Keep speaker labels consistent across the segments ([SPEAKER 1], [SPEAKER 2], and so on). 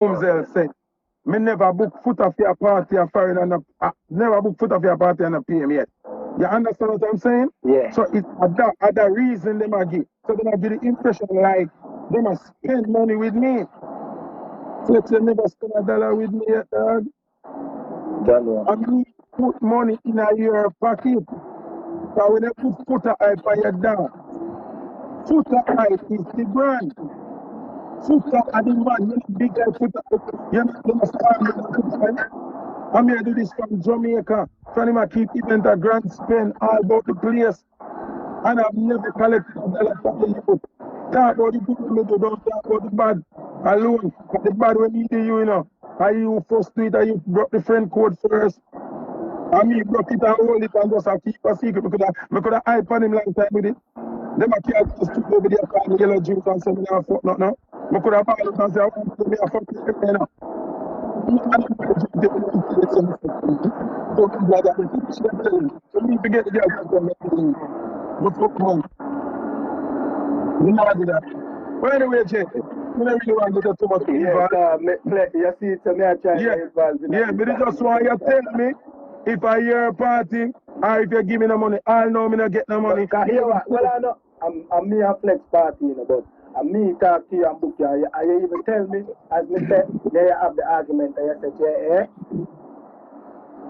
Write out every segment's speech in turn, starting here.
[SPEAKER 1] Mumsel said, me never book foota for a party or foreign and never book foota for a party and a PM yet. You understand what I'm saying?
[SPEAKER 2] Yeah.
[SPEAKER 1] So it's other reason them a give. So them a give the impression like them a spend money with me. Flex you never spend $1 with me yet, dog. I mean put money in your pocket. So when you put foota hype on your dog, foota hype is the brand. Foota are the man, you big guy foota. You know start with the foota. I'm here to do this from Jamaica. Trying to keep event a grand spend all about the place. And I've never collected $1 from the youth. Talk about the good me do, don't talk about the bad alone. But the bad when you do you know. Are you first to it, or you broke the friend code first? And me broke it and hold it and just keep a secret. I could have hype on him long time with it. Them a can't just keep over there call me yellow juice and say me not fuck not now. I could have bought it and say I want to be a fuck you now. So me forget the girl from me. But fuck man. You know do that. But anyway, Jay, you don't really want to get too much involved.
[SPEAKER 2] You see, so me I try to involve in
[SPEAKER 1] Yeah, but just want you to tell me if I hear a party or if you give me no money. I know me not get no money.
[SPEAKER 2] Hear what? Well, I know. I'm me a flex party, you know, but and me talk to you and book you, and you even tell me, as me said, there you have the argument, and you said,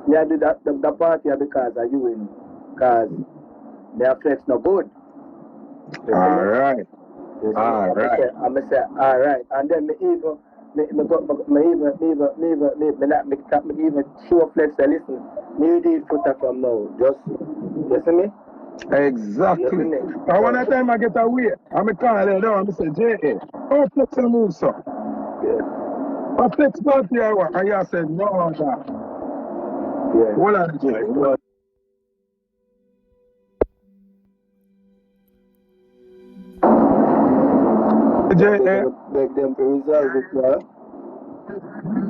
[SPEAKER 2] yeah, do that, the party because of you, in, because their flex no good.
[SPEAKER 1] Alright. Alright.
[SPEAKER 2] I'm going to say, alright, and then me even show flex and listen, me did foota from now, just, you see me?
[SPEAKER 1] Exactly. And one time I get away, I'm a call there down, I say, J.A., how flex and move, so? Yeah. I flex party hour, and you said, no, that.
[SPEAKER 2] Yeah.
[SPEAKER 1] Hold on, J.A. J.A.
[SPEAKER 2] Beg them to resolve it, yeah?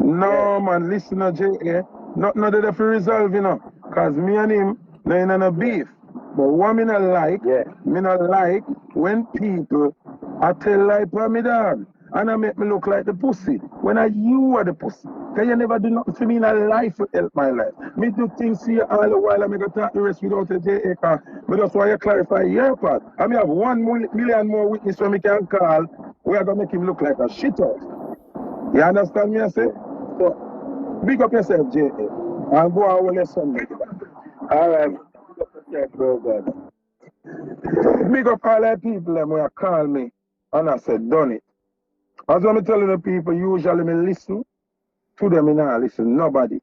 [SPEAKER 1] No, man, listen to J.A. Nothing that they resolve, you know. Because me and him, they ain't no beef. But what me not like, me not like when people I tell lie for me dog and I make me look like the pussy. When you are the pussy. Because you never do nothing for me in a life to help my life. Me do things here all the while and I go talk the rest without a J.A. car. But that's why you clarify your part. I mean, I have 1 million more witnesses when we can call. We are going to make him look like a shitter. You understand me, I say? So, big up yourself, J.A. And go on with your son.
[SPEAKER 2] Alright. Bro, God.
[SPEAKER 1] Big up all the people them who call me and I said, done it. As I'm telling the people, usually me listen to them, I not listen nobody.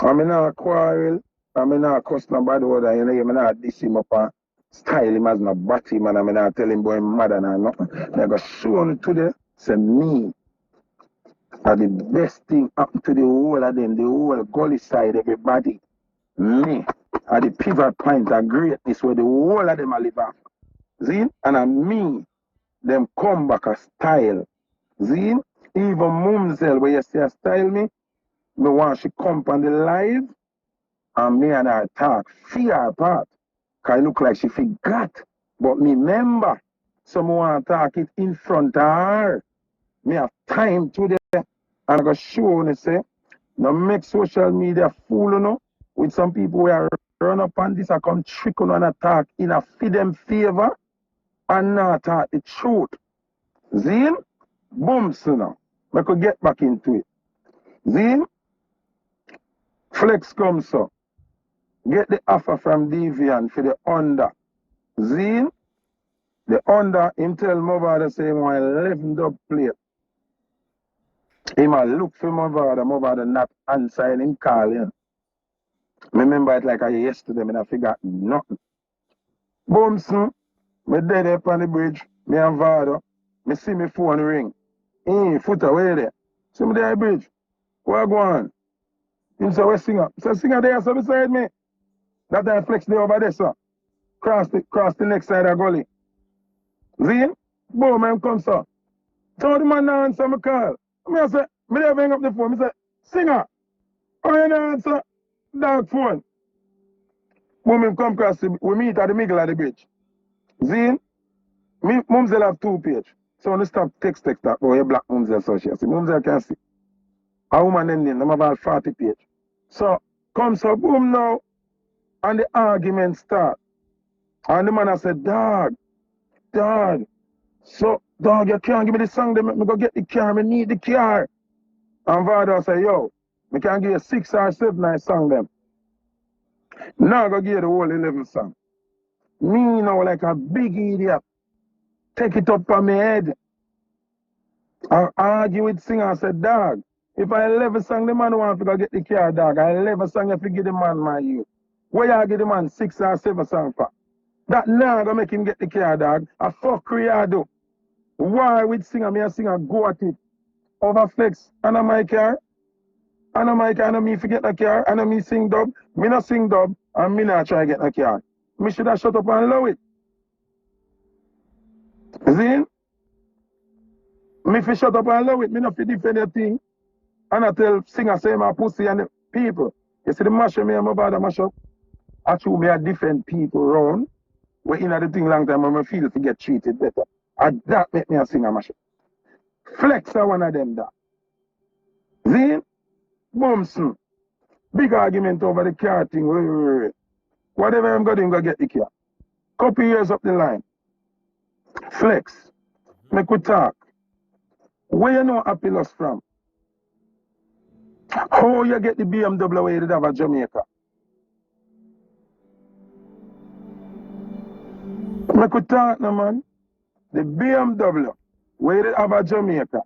[SPEAKER 1] I mean not quarrel, I mean not cuss nobody other, you know, I not diss him up and style him as no batty man, I mean not tell him boy mad and nothing. I go show him today, say me are the best thing happen to the whole of them, the whole gully side, everybody. Me are the pivot point of greatness where the whole of them are live off. See? And me, them come back a style. See? Even Mumsel, where you say a style me want she come on the live and me and her talk. Fear part. Cause it look like she forgot. But me remember. So me want to talk it in front of her. Me have time to them. And I go show and say, no make social media fool you know, with some people who are run up on this and come trick on and attack in a feed them favor and not talk the truth. Zin, boom, so now. I could get back into it. Zin, flex comes so. Get the offer from Deviant for the under. Zin, the under, him tell Mavado say him want 11 dub plate. He might look for Mavado not answering him call him. I remember it like I yesterday, and I forgot nothing. Boomson, me dead up on the bridge, me and Vado, me see me phone ring. Hey, foota, where there? See me there at the bridge. Where go on? Him say, where singer? So singer there, so beside me. That time flex there over there, sir. Cross the next side of the gully. See? Boom, man come, sir. So the man now answer my call. I say, me there hang up the phone. I say, singer, how you now answer? Dog phone. Boom, him come cross, we meet at the middle of the bridge. Zine, me, Mumsel have 2 page. So when you stop text that, oh, your black Mumsy Association. Mumsy can see. A woman ending, them about 40 page. So, comes up boom now, and the argument start. And the man I said, dog, so, dog, you can't give me the song, then me go get the car, me need the car. And Vado say, yo, me can give you 6 or 7 nice song them. Now I go give you the whole 11 song. Me now like a big idiot. Take it up on my head. I argue with singer and said, dog, if I 11 song the man want to go get the car, dog, I 11 song if you give the man my you. Where you give the man 6 or 7 song for? That now gonna make him get the car, dog. I fuck I do. Why with singer, me a singer go at it. Over flex, and my car. And my car, and me forget the car, and me sing dub. Me not sing dub, and me not try get the car. Me should have shut up and allow it. See? Me fi shut up and allow it. Me not fi defend your thing. And I tell singer say my pussy and the people. You see the mash me and my bad mash up. Actually me a different people round. Where in the thing long time I feel to get treated better. And that make me a singer mash up. Flex are one of them that. See? Bumson. Big argument over the car thing. Whatever I'm going to get the car. Couple years up the line. Flex. Make we talk. Where you know Appelos from? How you get the BMW where you did have a Jamaica? Make we talk now, man. The BMW where you did have a Jamaica.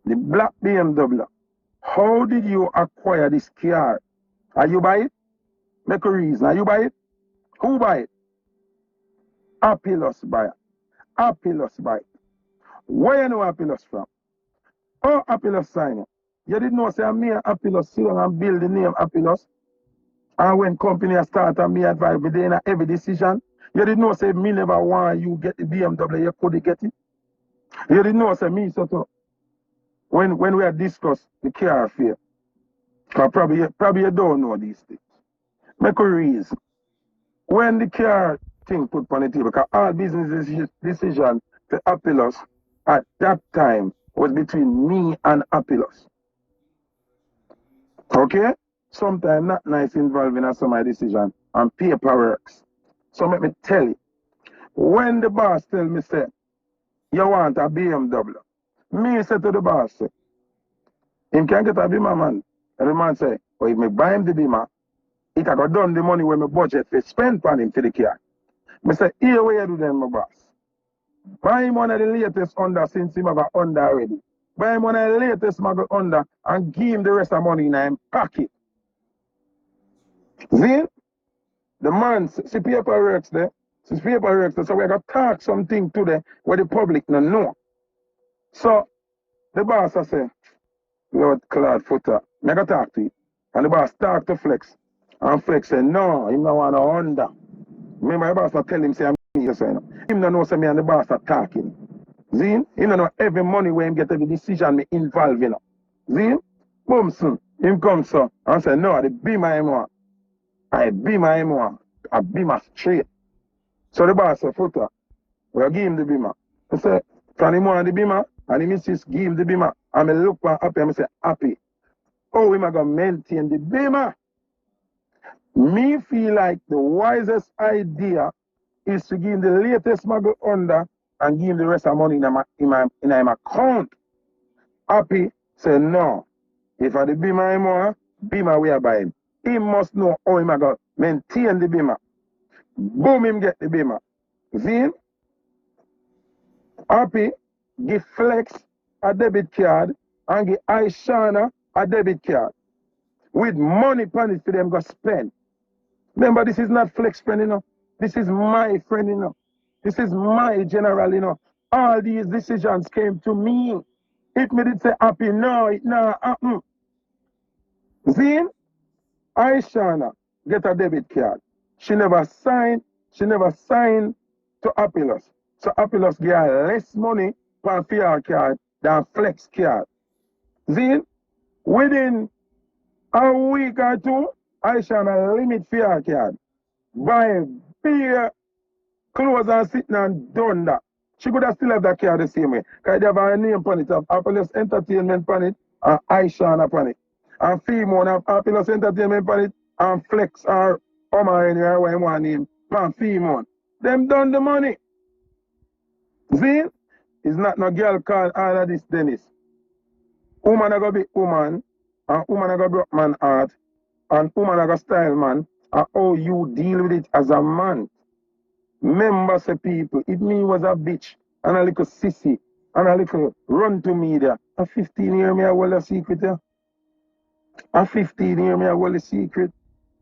[SPEAKER 1] The black BMW. How did you acquire this car? Are you buy it? Make a reason. Are you buy it? Who buy it? Appelos buy it. Appelos buy it. Where you know Appelos from? Oh, Appelos sign it. You didn't know say me and Appelos sit down and build the name Appelos. And when company start and me advise me in every decision, you didn't know say me never want you get the BMW, you couldn't get it. You didn't know say me sort of when we had discussed the car affair. Probably you don't know these things. Make a reason. When the car thing put on the table, because all business decision for Appelos at that time was between me and Appelos. Okay? Sometimes not nice involving in some of my decision and paperworks. So let me tell you, when the boss tell me say, you want a BMW, me say to the boss, say, him can get a Beamer man. And the man say, oh, if me buy him the Beamer, it I got done the money when my budget for spend on him for the car. Me say, here where you do then, my boss. Buy him one of the latest Honda since him have a Honda already. Buy him one of the latest model Honda and give him the rest of the money in his pocket. See? The man, see paperwork there. See paperwork there. So we got to talk something today where the public don't know. So the boss I say, Lord Claude Foota, I got to talk to you. And the boss talk to Flex. And Flex say, no, him don't want a Honda. Remember the boss I tell him say I'm here, so you know. Him don't know say me and the boss are talking. See? Him don't know every money where him get every decision me involved in. See? Boom, him come so and say, no, the Beamer him want. I Beamer him want. I Beamer straight. So the boss said, Foota, we'll give him the Beamer. I said, can him want the Beamer? And the missus give him the Beamer. And I look for happy and I say, happy. Oh, him going to maintain the Beamer. Me feel like the wisest idea is to give him the latest model Honda and give him the rest of the money in my account. Happy say, no. If I the Beamer him want, Beamer we are buying. He must know how him going to maintain the Beamer. Boom, him get the Beamer. See him? Happy, give Flex a debit card and give Aishana a debit card. With money on it for them go spend. Remember, this is not Flex friend, you know. This is my friend, you know. This is my general, you know. All these decisions came to me. If me did say happy, no, it not happen. See him? Aishana get a debit card. She never signed to Appelos. So Appelos give her less money per PR card than Flex card. See? Within a week or two, Aishana limit PR card. Buy beer, clothes and sitting and done that. She could have still have that car the same way. Because they have a name on it, have Happiness Entertainment on it, and Aisha upon it. And Female have Happiness Entertainment on it, and Flex or Omar anywhere where you want name, and Female. Them done the money. See? It's not no girl called all of this Dennis. Woman are gonna be woman, and woman are gonna broke man heart, and woman are gonna style man, and how you deal with it as a man. Remember, say people, if me was a bitch and a little sissy and a little run to media, a 15 year me I hold a secret, yeah. A 15 year me I hold a secret.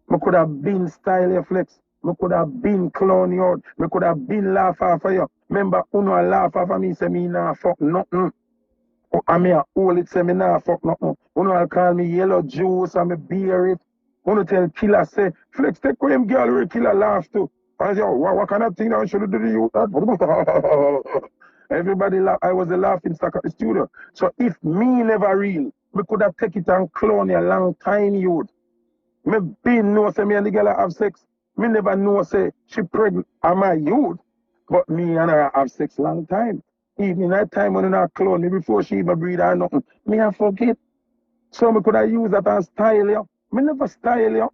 [SPEAKER 1] I could have been style your flex. I could have been clown you out. I could have been laugh off of you. Remember, uno laugh off of me, say me nah fuck nothing. And me a hold it, say me nah fuck nothing. Uno call me yellow juice and me bear it. Uno tell killer, say, Flex, take away him girl where killer laugh too. I say, oh, what kind of thing I should do to you? Everybody laugh. I was a laughing stock at the studio. So if me never real, me could have take it and clone you a long time, youth. Me been know say me and the girl have sex. Me never know say she pregnant am my youth. But me and her have sex long time. Even in that time when I clone me before she even breathe or nothing. Me I forget. So me could have used that and style you. Me never style you.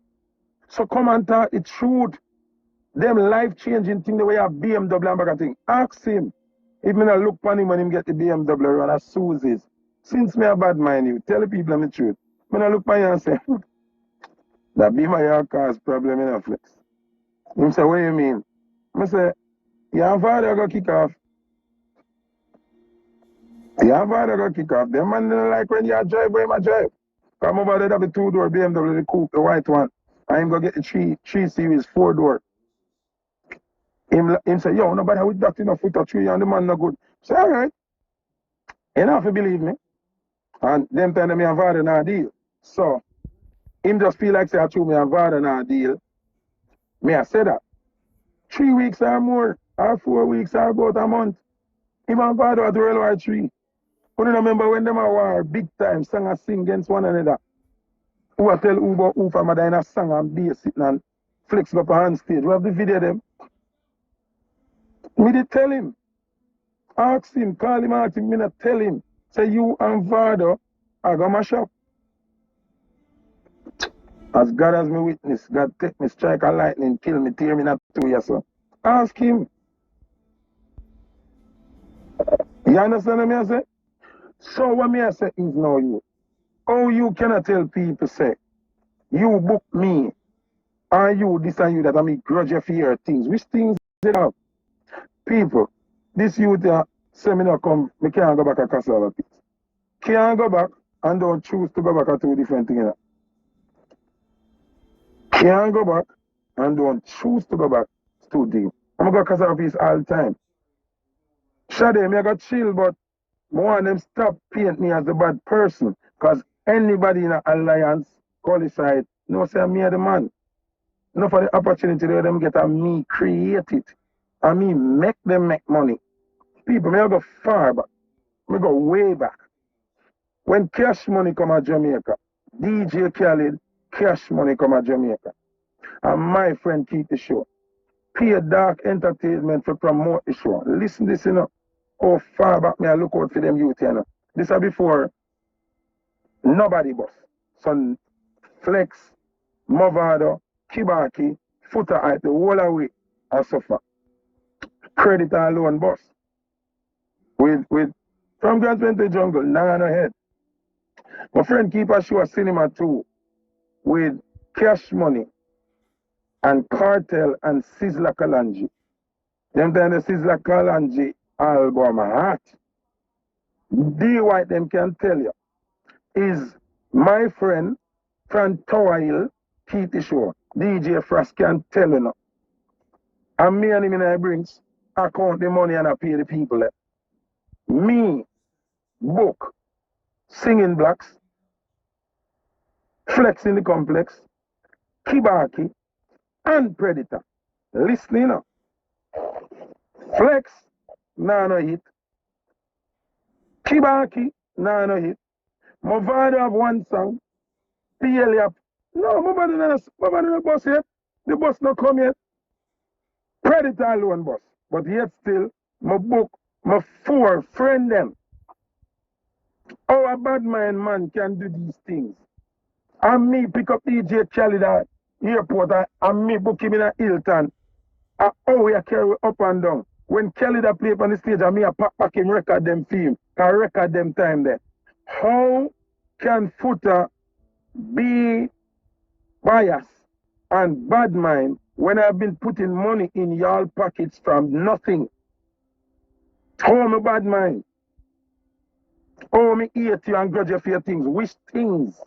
[SPEAKER 1] So come and talk the truth. Them life-changing thing the way a BMW and back thing. Ask him. If me not look on him when him get the BMW run as Susie's. Since me a bad mind you, tell the people the truth. Me not look on you and say, that be my cause problem in a flex. Him say, what you mean? I say, your father go kick off. Your father go kick off. Them man don't like when you drive, where you drive. Come over there, have a 2-door BMW, the coupe, the white one. And him go get the 3 Series 4-door. Him say, yo, nobody with that in a foot or 3 and the man no good. Say, all right. You don't have to believe me. And them time me and father not deal. So, him just feel like say I threw me and father not deal. Me I say that. 3 weeks or more, or 4 weeks or about a month. Him and father at World War 3. You remember when them a war big time, sing and sing against one another. Who I tell who about who from a in a song and bass sitting and flex up on stage. We have the video them. Me did tell him. Ask him, call him out, me not tell him. Say you and Vado are gonna mash up. As God has me witness, God take me, strike a lightning, kill me, tear me not two years. So. Ask him. You understand what I say? So what me I say is now you. Oh, you cannot tell people say, you book me, and you this and you that I me grudge you for your things. Which things they have? People, this youth say me not come, me can't go back to Cassava Pit. Can't go back and don't choose to go back to 2 different things. Can't go back and don't choose to go back to 2 things. I'm going to go Cassava Pit all the time. Shade, me I got chill, but I want them stop paint me as a bad person. Because anybody in an alliance qualified, no say me the man. No for the opportunity that them get and me create it. And me make them make money. People, me I go far back. Me go way back. When Cash Money come to Jamaica, DJ Khaled, Cash Money come to Jamaica. And my friend keep the show. Pay Dark Entertainment for promote the show. Listen this, you know. How far back me I look out for them youth, you know. This is before nobody boss. So Flex, Mavado, Kibaki, Foota at the whole away and suffer. Credit and loan boss. With from Grassman to Jungle, now no head. My friend keep a show a cinema too with Cash Money and Cartel and Sizzla Kalanji. Them time the Sizzla Kalanji album hot. D White them can tell you is my friend from Tower Hill keep the show. DJ Frost can tell you now. And me and him in I brings account the money and I pay the people. Me book Singing Blacks, Flex in the Complex, Kibaki, and Predator. Listening now. Flex, no hit. Kibaki, no hit. Mavado have one song. PL up. No, nobody bus yet. The bus not come yet. Predator alone bus. But yet still, my book My 4 friend them. How a bad mind man can do these things? And me pick up DJ Khaled at airport and me book him in a Hilton. And how we carry up and down. When Khaled play up on the stage and me a pack back him record them film. Can record them time there. How can Foota be biased and bad mind when I've been putting money in y'all pockets from nothing? How am I bad mind? How me hate you and grudge you for your things? Which things?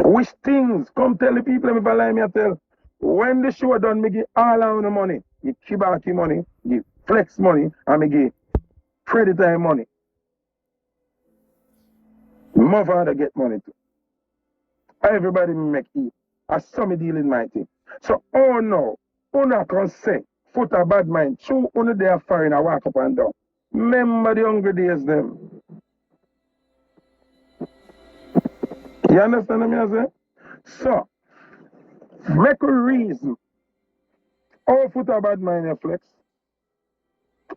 [SPEAKER 1] Which things? Come tell the people, if I lie me I tell. When the show done, me give all of the money. Give Kibaki money, give Flex money, and me give Predator money. Mavado get money too. Everybody make it. I saw me dealing my thing. So, oh no, una can say, Foota bad mind, true, una there foreign, I walk up and down. Remember the hungry days them. You understand what I say? So, make a reason. How Foota bad mind your Flex?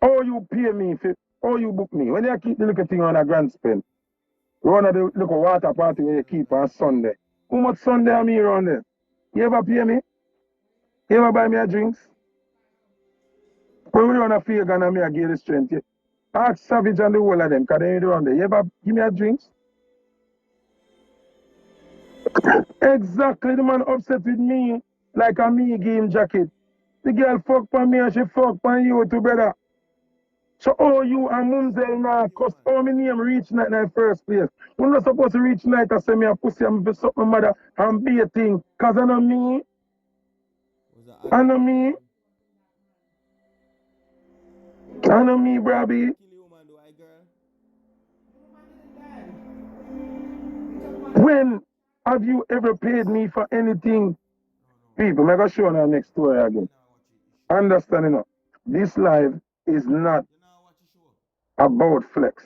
[SPEAKER 1] How you pay me if it, how you book me? When you keep the little thing on a grand spend, run at the little water party where you keep on Sunday. How much Sunday am I around there? You ever pay me? You ever buy me a drinks? When we run a field and I give the strength, you ask Savage and the whole of them, because they ain't around there. You ever give me a drinks? Exactly, the man upset with me like a me give him jacket. The girl fuck on me and she fuck on you too, brother. So how you and Mumsel now cause how my name reach night in the first place? We're not supposed to reach night and say me a pussy and me suck my mother and be a thing. Cause I know me. I know me. I know me, Brabby. When have you ever paid me for anything? People, I'm going to show you the next story again. Understand enough. This live is not about Flex.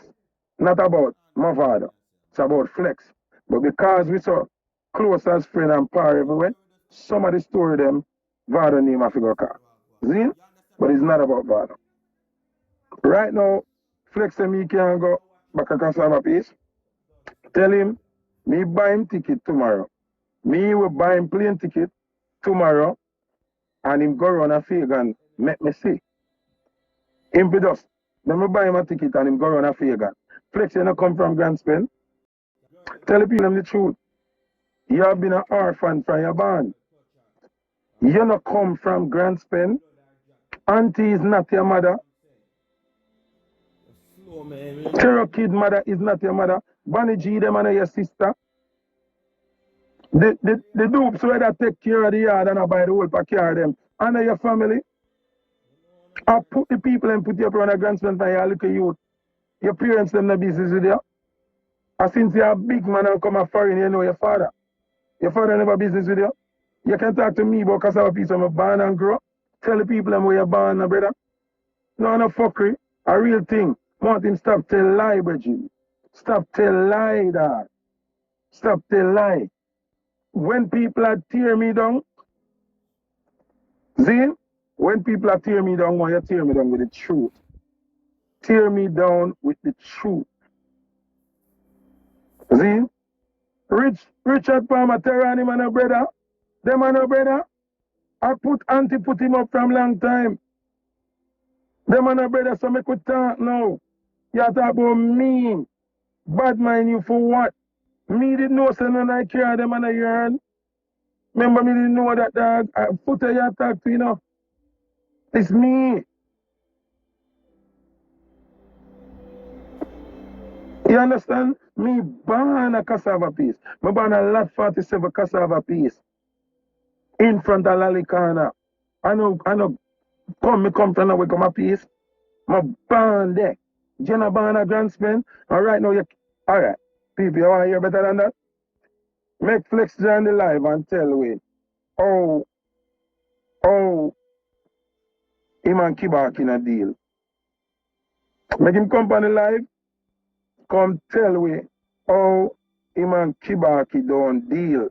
[SPEAKER 1] Not about Mavado. It's about Flex. But because we so close as friend and par everywhere, some of the story them, Vado name I figure car. See? But it's not about Vado. Right now, Flex and me can go back across my piece. Tell him, me buy him ticket tomorrow. Me will buy him plane ticket tomorrow and him go run a fig and make me see. Him be just. Then me buy him a ticket and him go run a fig and Flex you not come from Grand Spain. Tell the people the truth. You have been an orphan from your band. You not come from Grand Spain. Auntie is not your mother. Terror Kid mother is not your mother. Bunny G them and your sister. The dupes where they take care of the yard and I buy the whole pack care of them. And your family. I put the people and put you up around a Grand Spain for your little youth. Your parents them no business with you. And since you're a big man and come a foreign, you know your father. Your father never business with you. You can talk to me about cassava piece of my born and grow. Tell the people them where you're born, brother. No fuckery. A real thing. Want him stop tell lie, Bridget. Stop tell lie, dad. Stop tell lie. When people are tear me down, see? When people are tear me down, want you tear me down with the truth. Tear me down with the truth. See? Richard Palmer, Terran, him and a brother. Them and a brother. I put him up from long time. Them and a brother, so me could talk now. You talk about me. Bad mind you for what? Me didn't know so none I care them and a yarn. Remember me didn't know that dog. Foota you talk to, you know. It's me. You understand? Me born a cassava piece. Me born a lot 47 cassava piece. In front of Lalicana. I know, me come from where come a piece. My born there. Jenna born a Grand Spain. And right now you, alright. People, you want to hear better than that? Make Flex join the live and tell we. Oh, him and Kibak in a deal. Make him come on the live. Come tell we how him and Kibaki don't deal.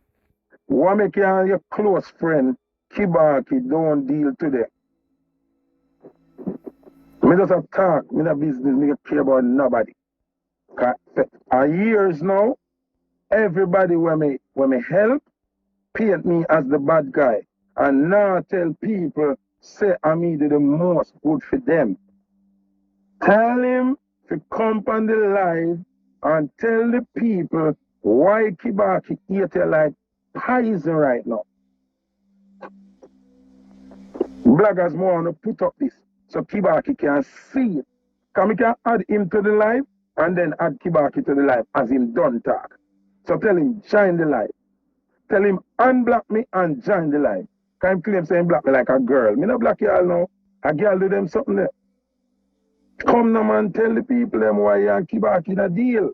[SPEAKER 1] What make you and your close friend Kibaki don't deal today? Me just a talk, me not business, me don't care about nobody. Cause for years now, everybody when me help, paint me as the bad guy. And now tell people, say I me do the most good for them. Tell him to come on the live and tell the people why Kibaki eat it like poison right now. Bloggers more want to put up this so Kibaki can see it. Can we can add him to the live and then add Kibaki to the live as him done talk. So tell him join the live. Tell him unblock me and join the live. Can him claim saying block me like a girl. Me not block y'all now. A girl do them something there. Come now man, tell the people them why you and Kibaki in a deal.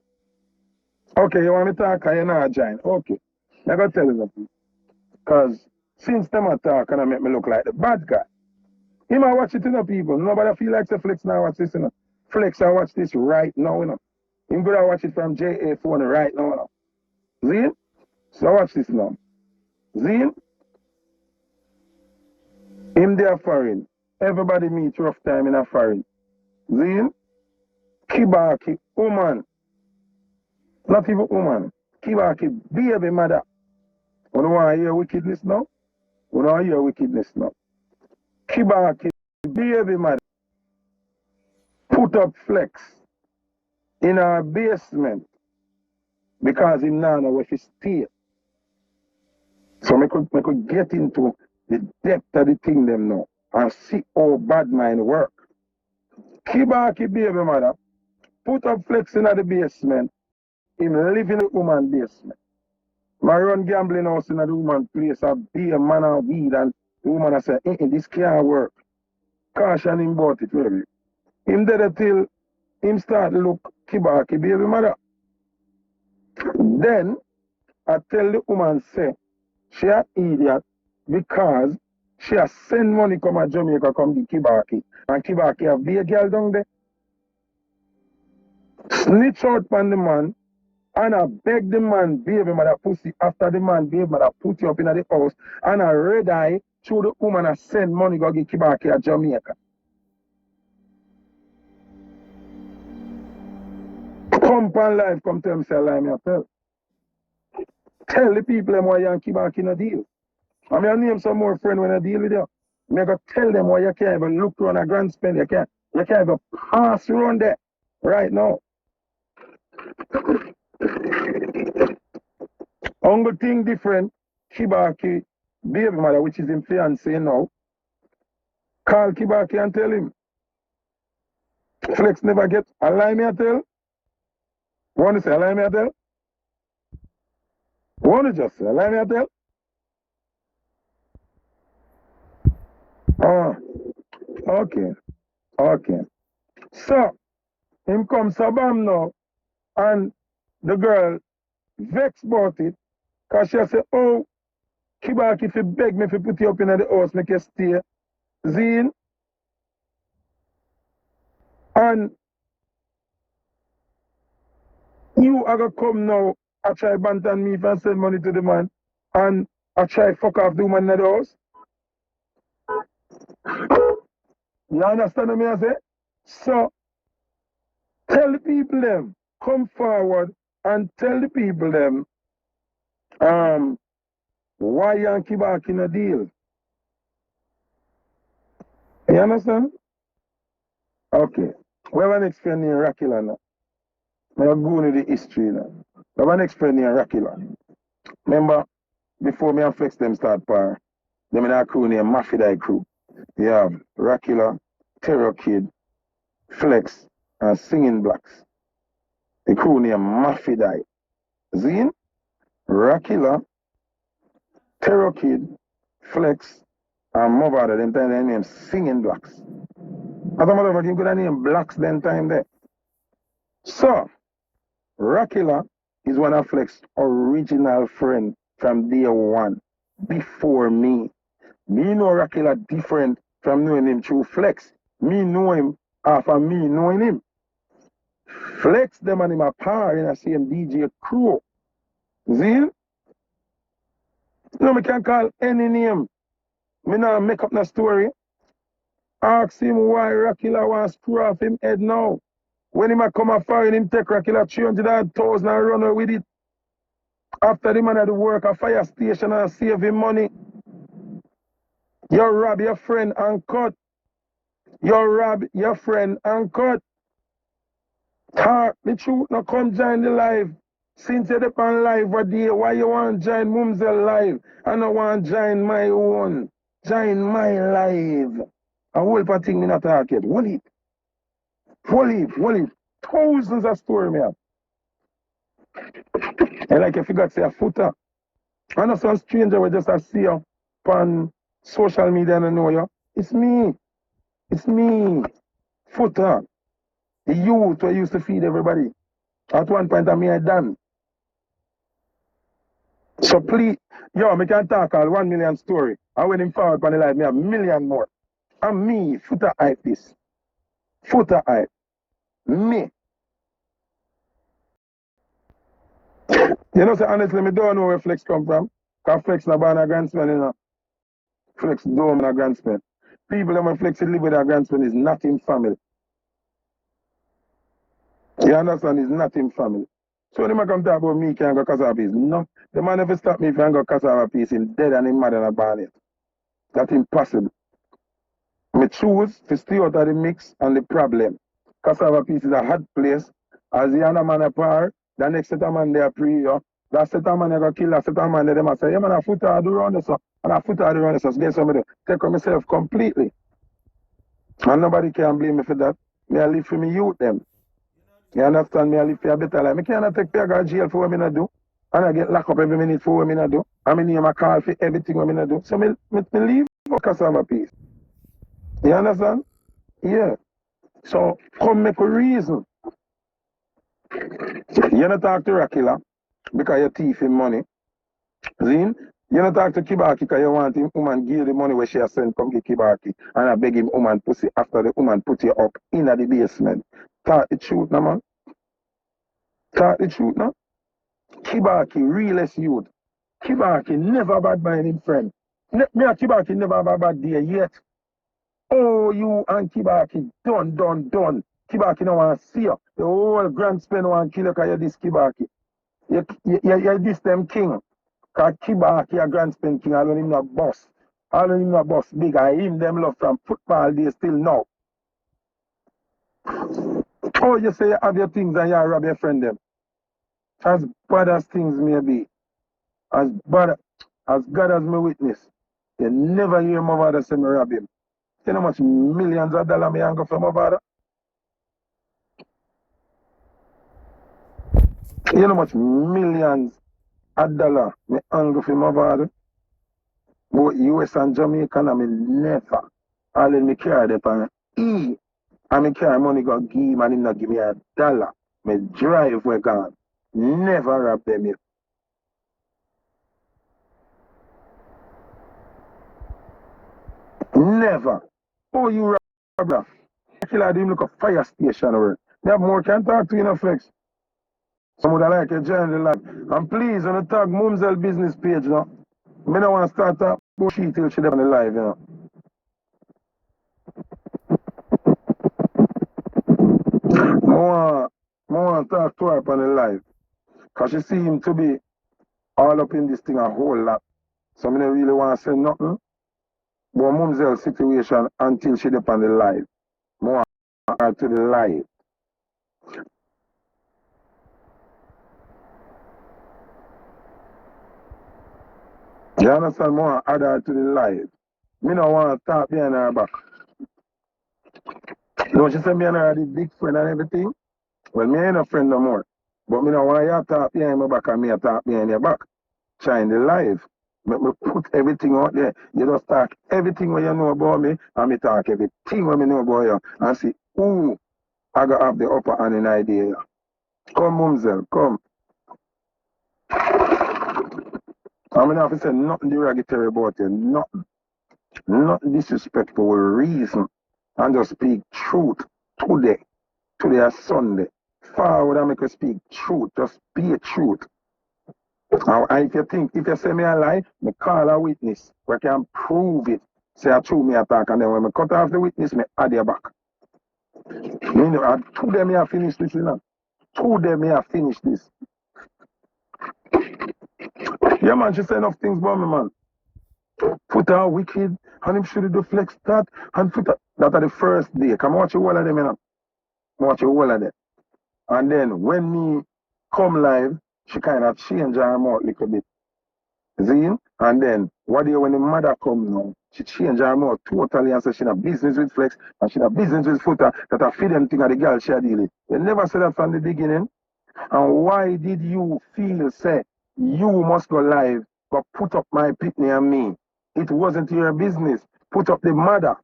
[SPEAKER 1] Okay, you want me to talk and you not join. Okay. I gotta tell you something. Because since them attack and I make me look like the bad guy. He might watch it, people. Nobody feel like the Flex now watch this, Flex, I watch this right now, Him gonna watch it from JA phone right now, See? So watch this now. See? Him there foreign. Everybody meet rough time in a foreign. See? Kibaki, woman. Not even woman. Kibaki, baby mother. You don't want to hear wickedness now? You don't want to hear wickedness now. Kibaki, baby mother. Put up Flex in our basement because him now know where he stay. So I could get into the depth of the thing them now and see how bad mind work. Kibaki baby mother, put up Flex in the basement, him live in the woman basement. My run gambling house in the woman place, a be a man of weed, and the woman I say, this can't work. Caution him about it, really. Him dead till him start look Kibaki baby mother. Then I tell the woman say she an idiot because she has send money come to Jamaica come to Kibaki. And Kibaki have be a girl down there. Snitch out on the man and I beg the man baby mother pussy after the man baby mother put you up in the house and I red eye through the woman and send money go get Kibaki at Jamaica. Come on live, come tell me say lie me I tell. Tell the people them why you and Kibaki in a deal. I'm going to name some more friends when I deal with you. I'm going to tell them why you can't even look around a grand spend. You can't even pass around there right now. Only thing different, Kibaki, baby mother, which is his fiancé now, call Kibaki and tell him. Flex never get a lie me I tell. Want to say a lie me I tell? Want to just say a lie me I tell? Okay. Okay. So, him come Sabam now, and the girl vexed about it, because she said, oh, Kibaki, if you beg me if you put you up in the house, make you stay. Zine. And you are going to come now, I try bantan me if I send money to the man, and I try fuck off the woman in the house. You understand what I say? So, tell the people them, come forward and tell the people them, why you and Kibaki in a deal. You understand? Okay. We have an next friend named Rakila now. I'm going to the history now. We have an next friend named Rakila. Remember, before me and Flex them start par, them in our crew named Mafidai crew. We have Rakila, Terror Kid, Flex, and Singing Blacks. The crew named Mafidai. Zine, Rakila, Terror Kid, Flex, and mavado. Them time they name Singing Blacks. As a matter of fact, you could name Blacks then time there. So, Rakila is one of Flex's original friend from day one, before me. Me know Rakila different from knowing him through Flex. Me know him after me knowing him. Flex them and him a par in the same DJ crew. See? No, me can call any name. Me not make up no story. Ask him why Rakila wants to screw off him head now. When him a come a fire him take Rakila 300,000 and run away with it. After the man had to work a fire station and save him money. You rob your friend and cut. You rob your friend and cut. Talk the truth, now come join the live. Since you're on live a day, why you want to join Mumsel live? I don't want to join my own. Join my live. A whole part thing me not talk yet. Hold it. Hold it. Hold it. Thousands of stories me have. And like if you got say a foota. I know some stranger will just see you on social media and I know you. It's me. It's me. Foota. The youth who used to feed everybody. At one point I made done. So please, yo, me can talk all 1 million story. And when him forward on the live, me have million more. And me, foota hype this. Foota hype. Me. You know, so honestly, me don't know where Flex come from. Because Flex na born a grandson, you know. Flex don't a grandson. People that when Flex live with a grandson is not in family. You understand? It's not in family. So when they come talk about me can't go cassava piece. No. The man never stop me if I go cassava piece. Him dead and him mad and a born it. That's impossible. Me choose to stay out of the mix and the problem. Cassava piece is a hot place. As the other man apart, the next set of man they are pre you. That set of man they go kill that set of man they them say, yeah man, a foot I do run this one. And a foot I do run this one. So guess what me do? Take on myself completely. And nobody can blame me for that. Me I live for me youth them. You understand me? I live for a better life. I cannot take pay go jail for what I do. And I get locked up every minute for what I do. And I name a call for everything what I do. So me leave for cassava piece. You understand? Yeah. So come make a reason. You not talk to Rakila because you thief him money. Zin? You not talk to Kibaki because you want him woman give the money where she has sent come give Kibaki. And I beg him woman pussy after the woman put you up in the basement. Talk the truth now, man. Talk the truth now. Kibaki, realest youth. Kibaki never bad by him friend. Me and Kibaki never have a bad day yet. Oh, you and Kibaki, done. Kibaki no want to see you. The whole grand spend want to kill you because you this Kibaki. You this them king. Because Kibaki a grand spend king, I don't him not boss. I don't him not boss big. I him them love from football days till now. Oh, you say you have your things and you rob your friend them. As bad as things may be. As bad as God as my witness. You never hear my father say me rob him. You know how much millions of dollars me hang for my father? You know how much millions of dollars me hang for my father? Both US and Jamaica and me never. All in me carry the pan E. And me carry money go give him and him not give me a dollar. Me drive where gone. Never rob them yet. Never. Oh, you rob that. Kill him look a fire station or they have more can talk to you, no Flex. Some would like to join the live. And please, on the tag Mumsel business page now. Me don't want to start a bullshit till she on the live, you know. More want to talk to her on the live. Because she seems to be all up in this thing a whole lot. So I don't really want to say nothing. But Mumsel situation until she on the live. More her to the live. You understand? More add her to the live. Me don't want to talk behind her back. Don't she say me and her are the big friend and everything? Well, me ain't a friend no more. But me don't want you to talk behind my back and me to talk behind your back. Shine the live. Make me put everything out there. You just talk everything what you know about me and me talk everything what me know about you and see who I got have the upper hand in idea. Come, Mumsel, come. I mean, I have to say nothing derogatory about you. Nothing. Nothing disrespectful reason. And just speak truth today. Today is Sunday. Forward and make you speak truth. Just be a truth. And if you say me a lie, me call a witness. We can prove it. say I true me attack, and then when I cut off the witness, me add your back. Me know, two them me have finished this, you know. Two them me have finished this. Yeah, man, she say enough things about me, man. Foota wicked, and him should do flex that, and Foota. That are the first day. Come watch all of them, you know. Watch all of them. And then when me come live, she kind of change her mouth a little bit. See? And then, what day when the mother come now, she change her mouth totally and say she have business with Flex and she have business with Foota that I feed them thing of the girl she deal with. They never said that from the beginning. And why did you feel, say, you must go live, but put up my pitney and me? It wasn't your business. Put up the mother.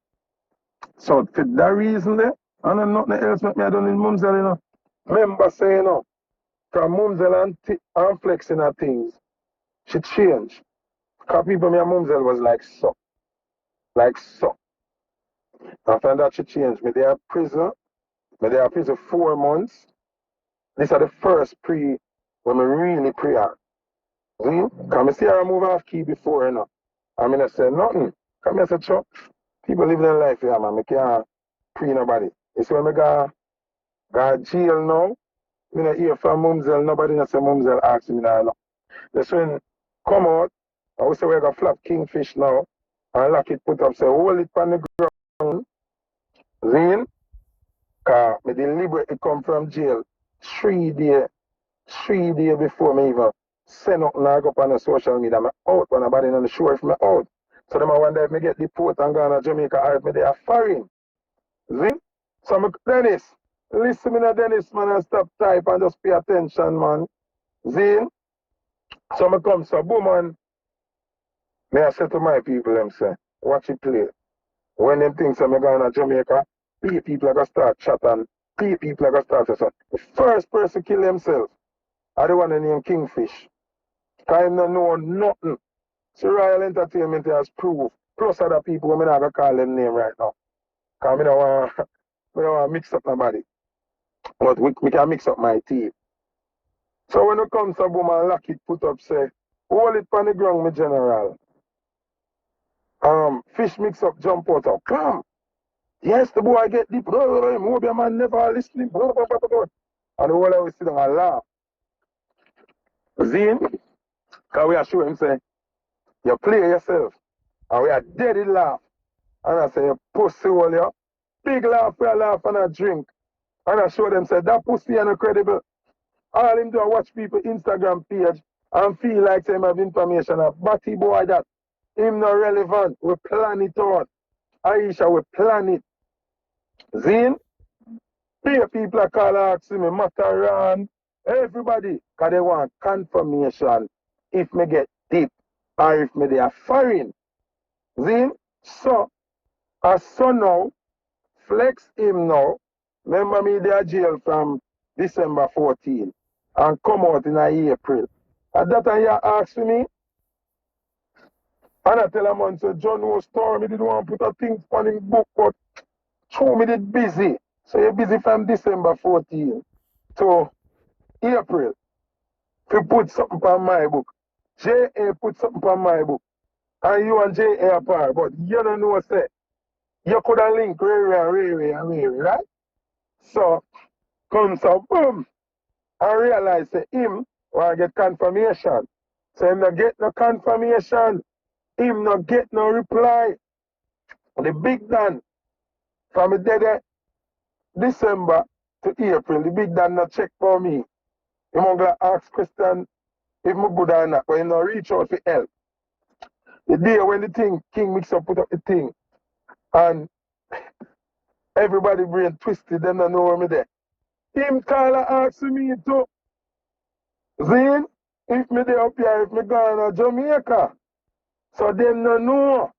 [SPEAKER 1] So for that reason there, and then nothing else make me I done in Mumsel, you know. Remember saying, you know, from Mumsel and flexing her things, she changed. Because people me and Mumsel was like so. Like so. After that she changed. Me there prison. Me there prison 4 months. These are the first pre when me really pre her. See? Because I see her move off key before, you know. I mean I said nothing. Because I said, Chuck, people live their life here, man. I can't pre nobody. You see when I go jail now, I don't hear from Mumsel, nobody not say Mumsel ask me now. That's when come out, I will say we got flap kingfish now, and lock it put up, say hold it on the ground, then, because me deliberately come from jail 3 days before me even send up now go up on the social media. I'm out when nobody on the show if me out. So them I wonder if me get deported and gone to Jamaica or if me they are foreign. See? So me, Dennis, listen me now Dennis man and stop type and just pay attention man. See? So me come so boom man. Me I say to my people them say, watch it play. When them things say me going to Jamaica, people are gonna start chatting, people are gonna start to say, the first person kill themselves, I the one named Kingfish. Cause him don't know nothing. So Royal Entertainment has proof. Plus other people who me not gonna call them name right now. Cause me don't want me don't want to mix up nobody. But we can mix up my team. So when it comes to boom and lock it, put up, say, hold it on the ground, my general. Fish mix up, jump out, come. Yes, the boy get deep. Mobile man never listening. And the whole of we sit down and laugh. Zine, because we are showing him, say, you play yourself. And we are dead in laugh. And I say, you pussy all you. Big laugh, we are laugh and a drink. And I show them, say, that pussy is incredible. All him do is watch people Instagram page and feel like him have information. A batty boy that him not relevant. We plan it out. Aisha, we plan it. Zine, people are calling asking me, Mataran, everybody, because they want confirmation if me get deep or if me they are foreign. Zine, so, as so now, flex him now. Remember me, they are jail from December 14 and come out in April. At that time, you ask me, and I tell a man, so John was stormy, didn't want to put a thing on him book, but show me did busy. So you're busy from December 14 to April. To put something on my book. J.A. put something on my book. And you and J.A. apart, but you don't know, say, you could have linked Ray, right? So, come so boom, I realize that him want to get confirmation. So him not get no confirmation. Him not get no reply. The big Dan from the dead December to April, the big Dan not check for me. Him gonna ask question if I'm good or not, but he not reach out for help. The day when the thing, King mix up, put up the thing, and everybody brain twisted, them don't know where me there. Him call and ask me to, Zane, if me there up here, if me gone to Jamaica. So them no know.